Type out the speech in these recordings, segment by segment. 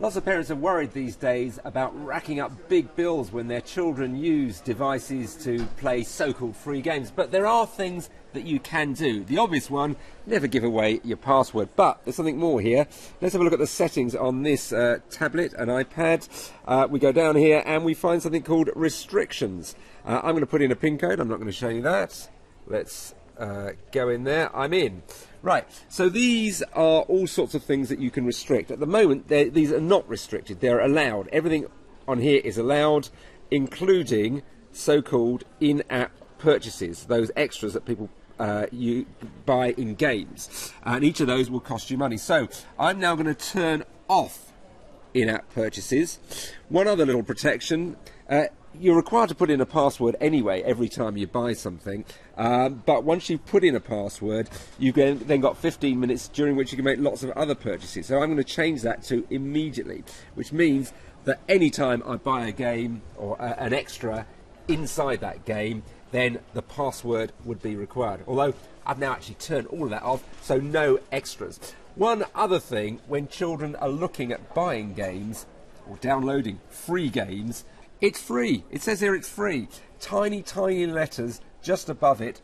Lots of parents are worried these days about racking up big bills when their children use devices to play so-called free games. But there are things that you can do. The obvious one, never give away your password. But there's something more here. Let's have a look at the settings on this tablet and iPad. We go down here and we find something called restrictions. I'm going to put in a PIN code. I'm not going to show you that. Let's go in there. I'm in. Right, so these are all sorts of things that you can restrict. At the moment, these are not restricted. They're allowed. Everything on here is allowed, including so-called in-app purchases, those extras that people you buy in games. And each of those will cost you money. So I'm now going to turn off in-app purchases. One other little protection. You're required to put in a password anyway every time you buy something, but once you've put in a password, you've then got 15 minutes during which you can make lots of other purchases. So I'm going to change that to immediately, which means that any time I buy a game or an extra inside that game, then the password would be required. Although I've now actually turned all of that off, so no extras. One other thing, when children are looking at buying games or downloading free games, it's free. It says here it's free. Tiny, tiny letters just above it.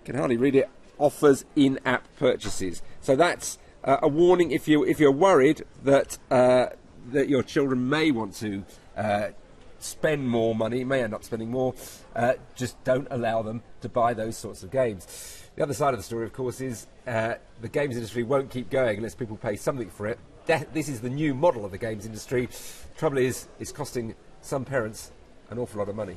Can hardly read it. Offers in-app purchases. So that's a warning if you're worried that that your children may want to spend more money, may end up spending more. Just don't allow them to buy those sorts of games. The other side of the story, of course, is the games industry won't keep going unless people pay something for it. This is the new model of the games industry. Trouble is, it's costing some parents an awful lot of money.